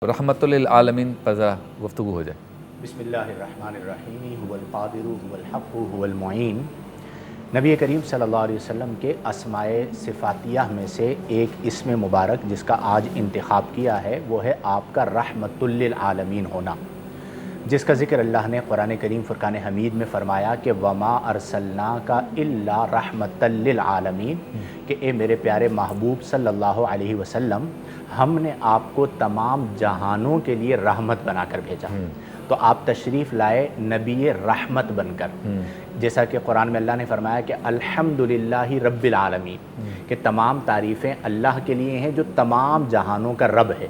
رحمۃ للعالمین پر ذرا گفتگو ہو جائے۔ بسم اللہ الرحمن الرحیم هو القادر هو الحق هو المعین۔ نبی کریم صلی اللہ علیہ وسلم کے اسماء صفاتیہ میں سے ایک اسم مبارک جس کا آج انتخاب کیا ہے وہ ہے آپ کا رحمۃ للعالمین ہونا، جس کا ذکر اللہ نے قرآن کریم فرقان حمید میں فرمایا کہ وما ارسلناک الا رحمۃ للعالمین، کہ اے میرے پیارے محبوب صلی اللہ علیہ وسلم ہم نے آپ کو تمام جہانوں کے لیے رحمت بنا کر بھیجا۔ تو آپ تشریف لائے نبی رحمت بن کر، جیسا کہ قرآن میں اللہ نے فرمایا کہ الحمدللہ رب العالمین، کہ تمام تعریفیں اللہ کے لیے ہیں جو تمام جہانوں کا رب ہے۔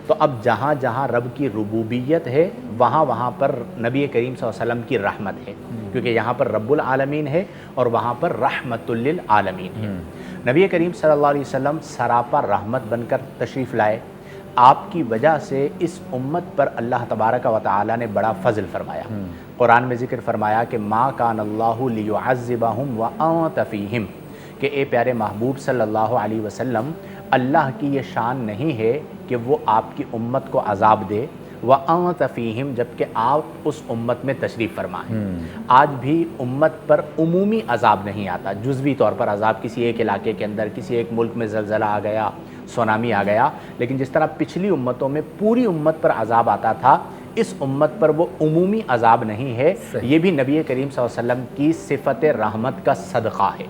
تو اب جہاں جہاں رب کی ربوبیت ہے وہاں وہاں پر نبی کریم صلی اللہ علیہ وسلم کی رحمت ہے، کیونکہ یہاں پر رب العالمین ہے اور وہاں پر رحمت للعالمین ہے۔ نبی کریم صلی اللہ علیہ وسلم سراپا رحمت بن کر تشریف لائے۔ آپ کی وجہ سے اس امت پر اللہ تبارک و تعالی نے بڑا فضل فرمایا۔ قرآن میں ذکر فرمایا کہ ما کان اللہ لیعذبہم وانت فیہم، کہ اے پیارے محبوب صلی اللہ علیہ وسلم اللہ کی یہ شان نہیں ہے کہ وہ آپ کی امت کو عذاب دے، وَأَنْتَ فِيهِمْ، جبکہ آپ اس امت میں تشریف فرما ہیں۔ آج بھی امت پر عمومی عذاب نہیں آتا، جزوی طور پر عذاب، کسی ایک علاقے کے اندر کسی ایک ملک میں زلزلہ آ گیا، سونامی آ گیا، لیکن جس طرح پچھلی امتوں میں پوری امت پر عذاب آتا تھا، اس امت پر وہ عمومی عذاب نہیں ہے۔ یہ بھی نبی کریم صلی اللہ علیہ وسلم کی صفت رحمت کا صدقہ ہے۔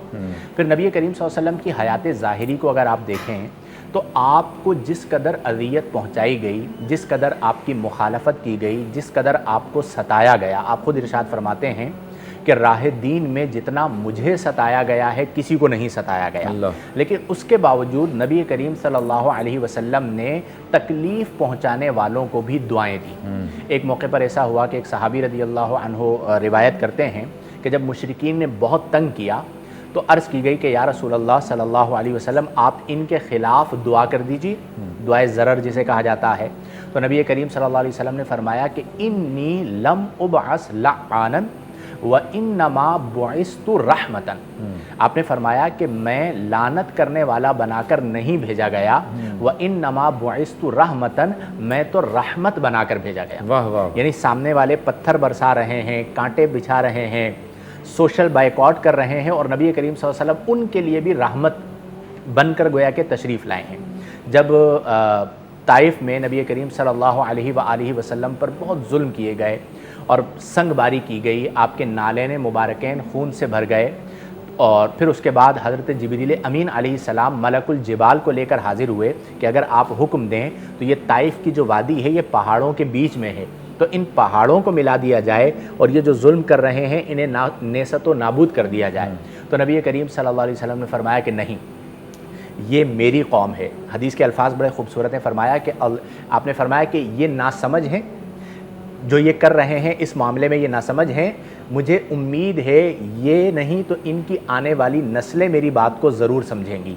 پھر نبی کریم صلی اللہ علیہ وسلم کی حیات ظاہری کو اگر آپ دیکھیں تو آپ کو جس قدر اذیت پہنچائی گئی، جس قدر آپ کی مخالفت کی گئی، جس قدر آپ کو ستایا گیا، آپ خود ارشاد فرماتے ہیں کہ راہ دین میں جتنا مجھے ستایا گیا ہے کسی کو نہیں ستایا گیا، لیکن اس کے باوجود نبی کریم صلی اللہ علیہ وسلم نے تکلیف پہنچانے والوں کو بھی دعائیں دی۔ ایک موقع پر ایسا ہوا کہ ایک صحابی رضی اللہ عنہ روایت کرتے ہیں کہ جب مشرکین نے بہت تنگ کیا تو عرض کی گئی کہ یا رسول اللہ صلی اللہ علیہ وسلم آپ ان کے خلاف دعا کر دیجیے، دعائے ضرر جسے کہا جاتا ہے۔ تو نبی کریم صلی اللہ علیہ وسلم نے فرمایا کہ انی لم ابعث لعانا وانما بعثت رحمتا، آپ نے فرمایا کہ میں لعنت کرنے والا بنا کر نہیں بھیجا گیا، وانما بعثت رحمتا، میں تو رحمت بنا کر بھیجا گیا۔ یعنی سامنے والے پتھر برسا رہے ہیں، کانٹے بچھا رہے ہیں، سوشل بائیکاٹ کر رہے ہیں، اور نبی کریم صلی اللہ علیہ وسلم ان کے لیے بھی رحمت بن کر گویا کہ تشریف لائے ہیں۔ جب طائف میں نبی کریم صلی اللہ علیہ وآلہ وسلم پر بہت ظلم کیے گئے اور سنگ باری کی گئی، آپ کے نالین مبارکین خون سے بھر گئے، اور پھر اس کے بعد حضرت جبریل امین علیہ السلام ملک الجبال کو لے کر حاضر ہوئے کہ اگر آپ حکم دیں تو یہ طائف کی جو وادی ہے یہ پہاڑوں کے بیچ میں ہے، تو ان پہاڑوں کو ملا دیا جائے اور یہ جو ظلم کر رہے ہیں انہیں نیست و نابود کر دیا جائے۔ تو نبی کریم صلی اللہ علیہ وسلم نے فرمایا کہ نہیں، یہ میری قوم ہے۔ حدیث کے الفاظ بڑے خوبصورت ہیں، فرمایا کہ آپ نے فرمایا کہ یہ ناسمجھ ہیں، جو یہ کر رہے ہیں اس معاملے میں یہ ناسمجھ ہیں، مجھے امید ہے یہ نہیں تو ان کی آنے والی نسلیں میری بات کو ضرور سمجھیں گی۔